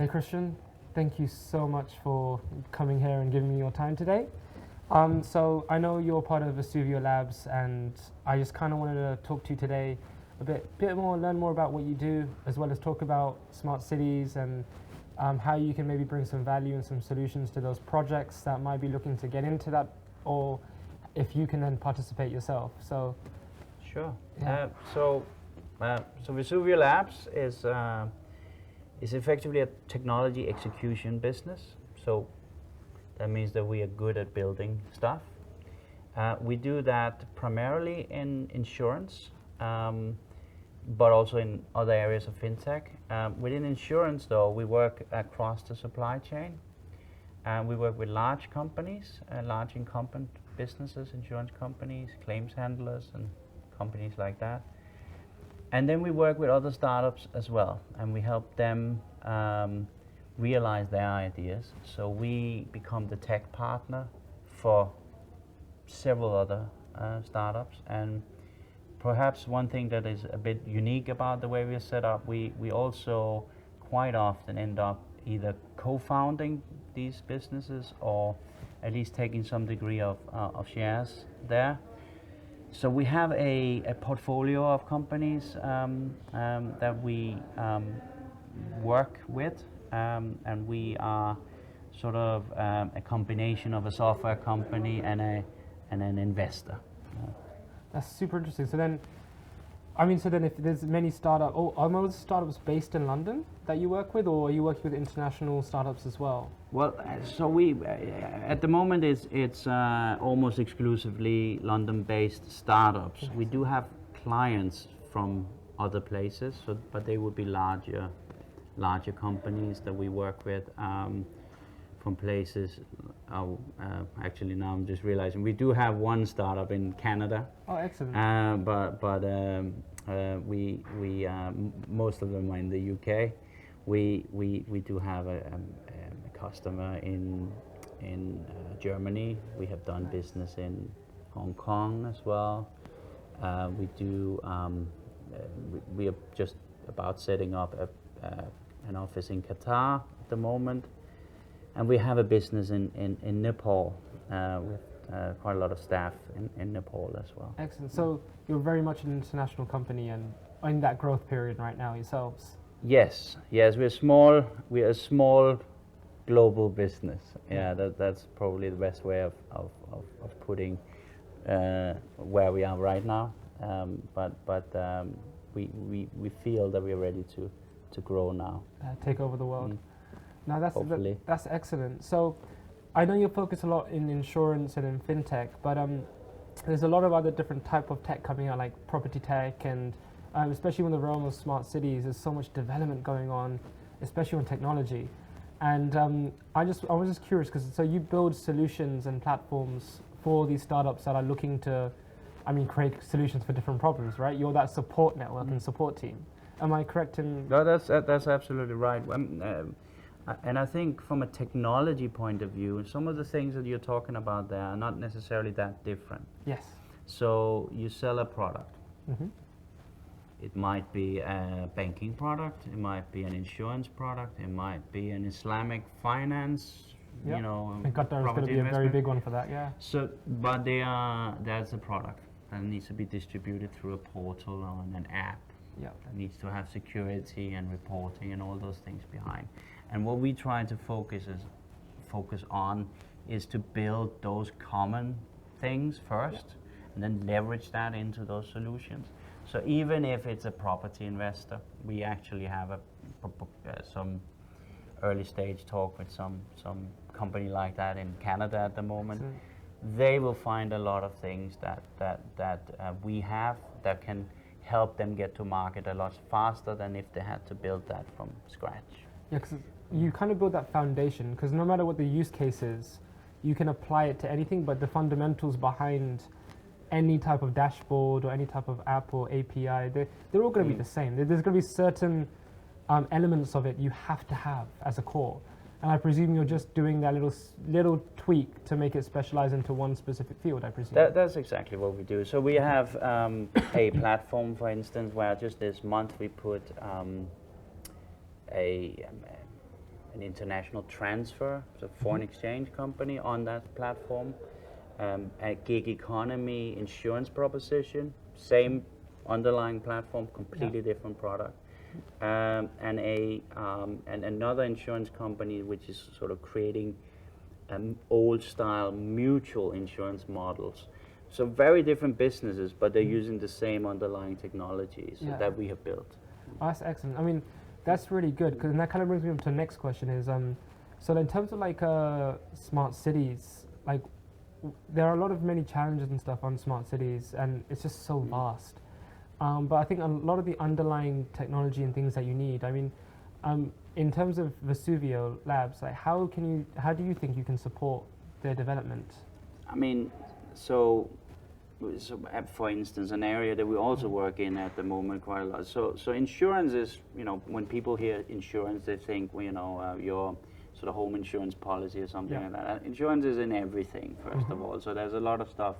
Hey Christian, thank you so much for coming here and giving me your time today. So I know you're part of Versuvio Labs, and I just kind of wanted to talk to you today a bit more, learn more about what you do, as well as talk about smart cities and how you can maybe bring some value and some solutions to those projects that might be looking to get into that, or if you can then participate yourself. So, Sure. Yeah. So Versuvio Labs is effectively a technology execution business. So that means that we are good at building stuff. We do that primarily in insurance, but also in other areas of fintech. Within insurance, though, we work across the supply chain. We work with large companies, large incumbent businesses, insurance companies, claims handlers, and companies like that. And then we work with other startups as well, and we help them realize their ideas. So we become the tech partner for several other startups. And perhaps one thing that is a bit unique about the way we are set up, we also quite often end up either co-founding these businesses or at least taking some degree of shares there. So we have a portfolio of companies that we work with, and we are sort of a combination of a software company and an investor. that's super interesting. So then, if there's many are most startups based in London that you work with, or are you working with international startups as well? Well, so we at the moment it's almost exclusively London-based startups. We do have clients from other places, but they would be larger companies that we work with from places. Actually, now I'm just realizing we do have one startup in Canada. Oh, excellent. But we most of them are in the UK. We do have a customer in Germany. We have done business in Hong Kong as well. We are just about setting up an office in Qatar at the moment, and we have a business in Nepal with quite a lot of staff in Nepal as well. Excellent. So you're very much an international company and in that growth period right now yourselves. Yes, we're small. We're a small global business. Yeah, that's probably the best way of putting where we are right now. But we feel that we're ready to grow now. Take over the world. Now Hopefully. that's excellent. So I know you focus a lot in insurance and in fintech, but there's a lot of other different type of tech coming out, like property tech, and especially in the realm of smart cities, there's so much development going on, especially on technology. And I was just curious, because so you build solutions and platforms for these startups that are looking to, create solutions for different problems, right? You're that support network and support team. Am I correct in? No, that's absolutely right. And I think from a technology point of view, some of the things that you're talking about there are not necessarily that different. Yes. So you sell a product. Mm-hmm. It might be a banking product, it might be an insurance product, it might be an Islamic finance, Yep. you know, And Qatar is going to be a very big one for that, yeah. So, but that's a product that needs to be distributed through a portal or an app. Yeah. That needs to have security and reporting and all those things behind. And what we try to focus on is to build those common things first, and then leverage that into those solutions. So even if it's a property investor, we actually have some early stage talk with some company like that in Canada at the moment. They will find a lot of things that we have that can help them get to market a lot faster than if they had to build that from scratch. Yeah, because you kind of build that foundation, because no matter what the use case is, you can apply it to anything, but the fundamentals behind any type of dashboard or any type of app or API, they're all going to be the same. There's going to be certain elements of it you have to have as a core. And I presume you're just doing that little tweak to make it specialize into one specific field, I presume. That's exactly what we do. So we have a platform, for instance, where just this month we put an international transfer, so foreign exchange company on that platform, a gig economy insurance proposition, same underlying platform, completely different product, and another insurance company which is sort of creating old style mutual insurance models. So very different businesses, but they're using the same underlying technologies that we have built. Oh, that's excellent. I mean, that's really good, because that kind of brings me to the next question is, so in terms of like smart cities, like there are a lot of many challenges and stuff on smart cities, and it's just so vast. But I think a lot of the underlying technology and things that you need, I mean, in terms of Versuvio Labs, like how do you think you can support their development? I mean, so for instance, an area that we also work in at the moment quite a lot. So insurance is, when people hear insurance, they think, your sort of home insurance policy or something like that. Insurance is in everything, first of all. So there's a lot of stuff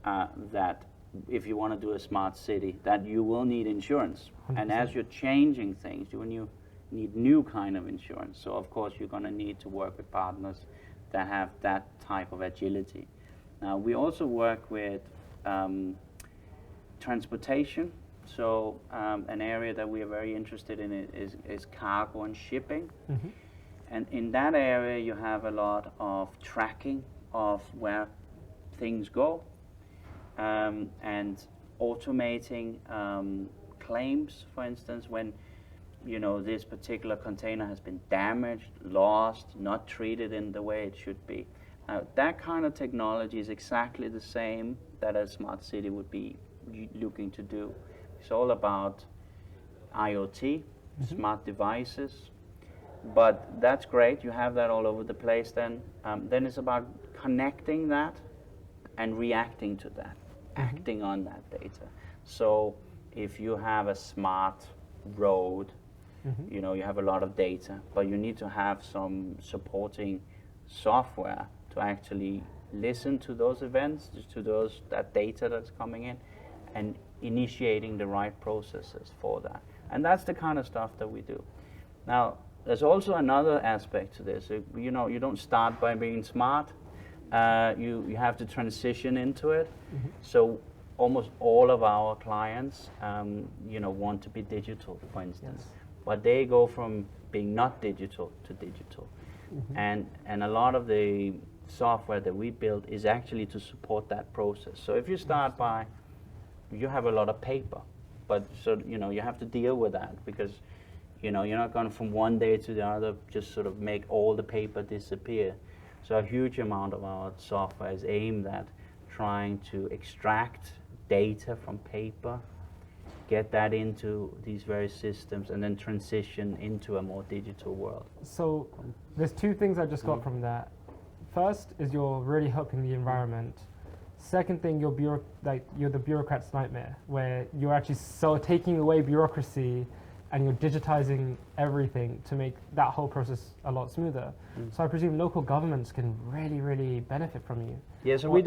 that if you want to do a smart city, that you will need insurance. 100%. And as you're changing things, you need new kind of insurance. So of course you're going to need to work with partners that have that type of agility. Now we also work with transportation. So an area that we are very interested in is cargo and shipping. Mm-hmm. And in that area you have a lot of tracking of where things go, and automating claims, for instance, when this particular container has been damaged, lost, not treated in the way it should be. That kind of technology is exactly the same that a smart city would be looking to do. It's all about IoT, smart devices, but that's great. You have that all over the place. Then it's about connecting that and reacting to that, acting on that data. So if you have a smart road, you have a lot of data, but you need to have some supporting software to actually listen to those events, to that data that's coming in, and initiating the right processes for that. And that's the kind of stuff that we do. Now, there's also another aspect to this. You don't start by being smart. You have to transition into it. So almost all of our clients, want to be digital, for instance. Yes. But they go from being not digital to digital. And a lot of the software that we build is actually to support that process. So if you start by, you have a lot of paper, but you have to deal with that, because you're not going from one day to the other just sort of make all the paper disappear. So a huge amount of our software is aimed at trying to extract data from paper, get that into these various systems, and then transition into a more digital world. So there's two things I just got from that. First is you're really helping the environment. Second thing, you're the bureaucrat's nightmare, where you're actually taking away bureaucracy and you're digitizing everything to make that whole process a lot smoother. So I presume local governments can really, really benefit from you. Yeah, so we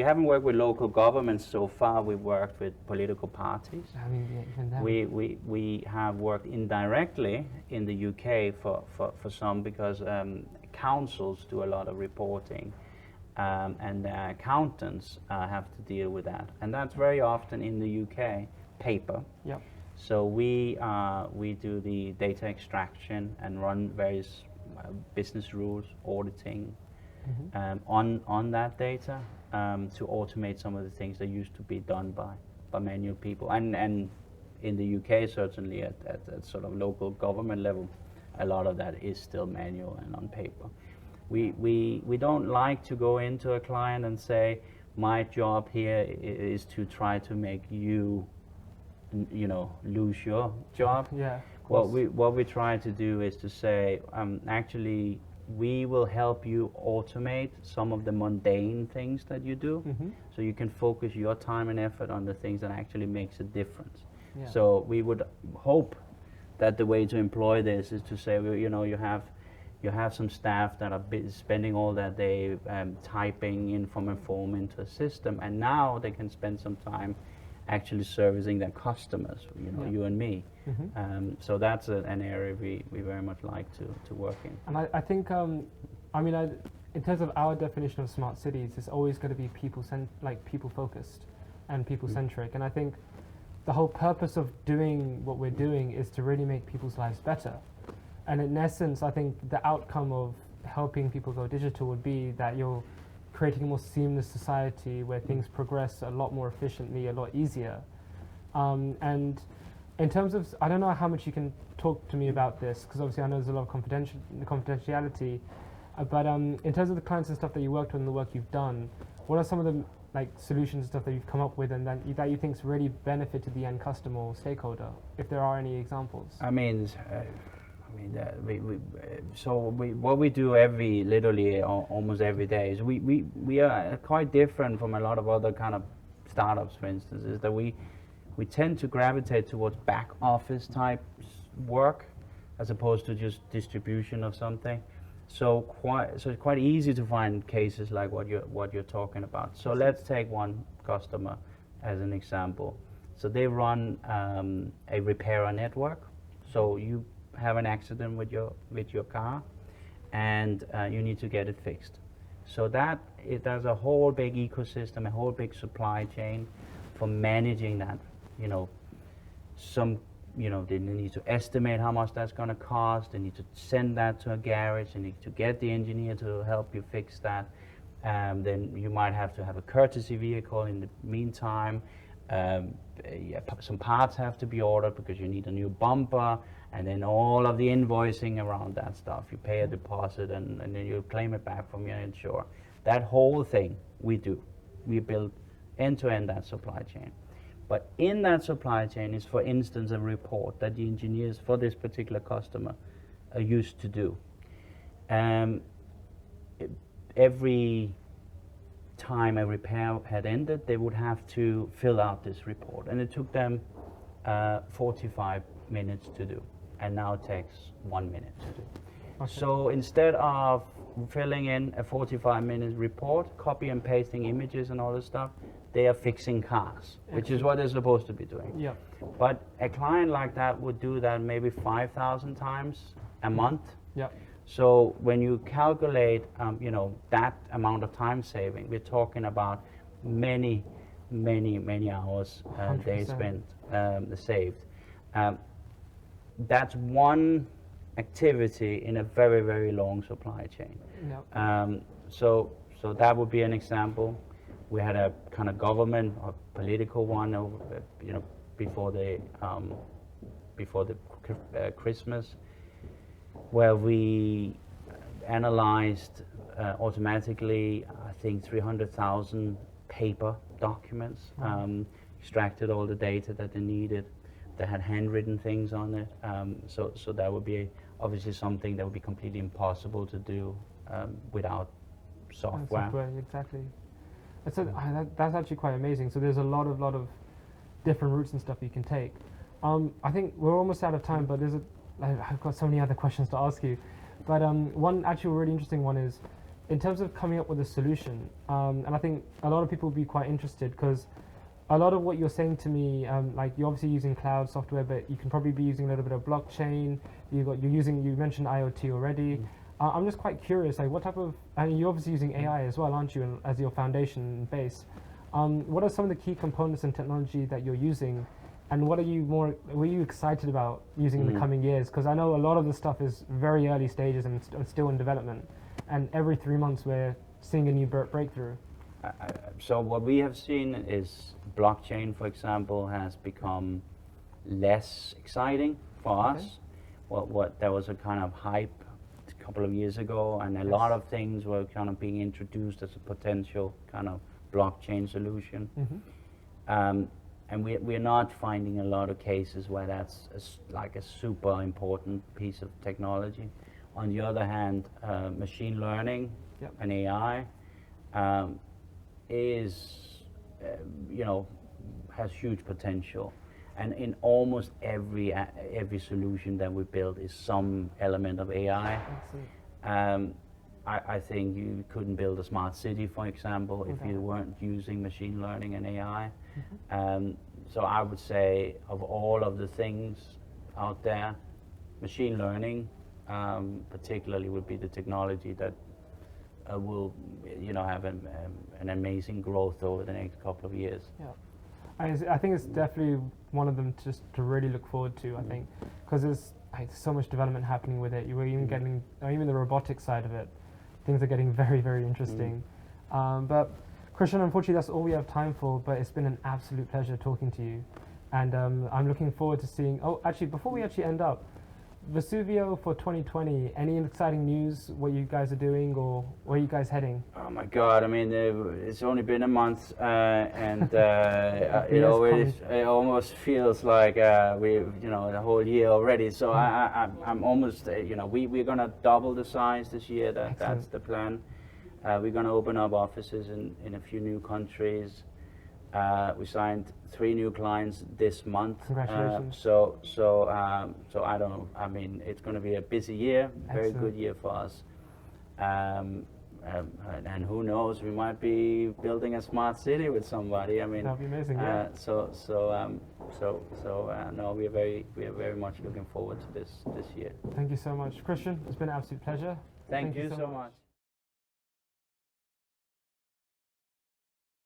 haven't worked with local governments so far. We've worked with political parties. I mean, even them. We have worked indirectly in the UK for some, because councils do a lot of reporting, and their accountants have to deal with that, and that's very often in the UK paper. Yep. So we do the data extraction and run various business rules, auditing on that data, to automate some of the things that used to be done by manual people. And in the UK, certainly at sort of local government level, a lot of that is still manual and on paper. We don't like to go into a client and say, my job here is to try to make you lose your job. Yeah. What we try to do is to say, actually, we will help you automate some of the mundane things that you do, so you can focus your time and effort on the things that actually makes a difference. Yeah. So we would hope that the way to employ this is to say, you have some staff that are spending all that day typing in from a form into a system, and now they can spend some time actually servicing their customers, you know, you and me. So that's an area we very much like to work in. And I think, in terms of our definition of smart cities, it's always going to be people focused and people centric. And I think the whole purpose of doing what we're doing is to really make people's lives better. And in essence, I think the outcome of helping people go digital would be that you're creating a more seamless society where things progress a lot more efficiently, a lot easier. And in terms of, I don't know how much you can talk to me about this, because obviously I know there's a lot of confidentiality, but in terms of the clients and stuff that you worked on and the work you've done, what are some of the solutions and stuff that you've come up with and that you think's really benefited the end customer or stakeholder, if there are any examples? What we do literally almost every day is we are quite different from a lot of other kind of startups, for instance, is that we tend to gravitate towards back office type work as opposed to just distribution of something. So it's quite easy to find cases like what you're talking about. So let's take one customer as an example. So they run a repairer network. So you have an accident with your car, and you need to get it fixed. So there's a whole big ecosystem, a whole big supply chain for managing that. They need to estimate how much that's going to cost. They need to send that to a garage. They need to get the engineer to help you fix that. Then you might have to have a courtesy vehicle in the meantime. Some parts have to be ordered because you need a new bumper, and then all of the invoicing around that stuff. You pay a deposit and then you claim it back from your insurer. That whole thing we do. We build end-to-end that supply chain. But in that supply chain is, for instance, a report that the engineers for this particular customer are used to do. Every time a repair had ended, they would have to fill out this report, and it took them 45 minutes to do, and now it takes 1 minute to do. Okay. So instead of filling in a 45-minute report, copy and pasting images and all this stuff, they are fixing cars, which is what they're supposed to be doing. Yeah. But a client like that would do that maybe 5,000 times a month. Yeah. So when you calculate, that amount of time saving, we're talking about many hours, days spent saved. That's one activity in a very, very long supply chain. Yep. So that would be an example. We had a kind of government or political one, before the Christmas, where we analyzed automatically, I think, 300,000 paper documents, extracted all the data that they needed. They had handwritten things on it. So that would be obviously something that would be completely impossible to do without software. Exactly. That's actually quite amazing. So there's a lot of different routes and stuff you can take. I think we're almost out of time, but I've got so many other questions to ask you. But one actually really interesting one is, in terms of coming up with a solution, and I think a lot of people will be quite interested, because a lot of what you're saying to me, you're obviously using cloud software, but you can probably be using a little bit of blockchain. You mentioned IoT already. I'm just quite curious, what type of, and you're obviously using AI as well, aren't you, as your foundation base? What are some of the key components and technology that you're using, and what are you excited about using in the coming years? Because I know a lot of the stuff is very early stages and still in development, and every 3 months we're seeing a new breakthrough. So what we have seen is blockchain, for example, has become less exciting for us. What there was a kind of hype a couple of years ago, and a lot of things were kind of being introduced as a potential kind of blockchain solution. And we're not finding a lot of cases where that's a super important piece of technology. On the other hand, machine learning and AI has huge potential, and in almost every solution that we build is some element of AI. I think you couldn't build a smart city, for example, if you weren't using machine learning and AI. So I would say of all of the things out there, machine learning particularly would be the technology that will, have an amazing growth over the next couple of years. Yeah. I think it's definitely one of them just to really look forward to, I think, because there's so much development happening with it. You were even getting, even the robotics side of it, things are getting very, very interesting. But Kristian, unfortunately, that's all we have time for, but it's been an absolute pleasure talking to you. And I'm looking forward to seeing, actually, before we actually end up, Vesuvio for 2020, any exciting news, what you guys are doing or where are you guys heading? Oh my God, I mean, it's only been a month and it almost feels like the whole year already. So I'm almost, we're going to double the size this year. That's the plan. We're going to open up offices in a few new countries. We signed 3 new clients this month. Congratulations. So I don't know. I mean, it's going to be a busy year, very good year for us. And who knows? We might be building a smart city with somebody. I mean, that'd be amazing. Yeah. No, we are very much looking forward to this year. Thank you so much, Kristian. It's been an absolute pleasure. Thank you so much.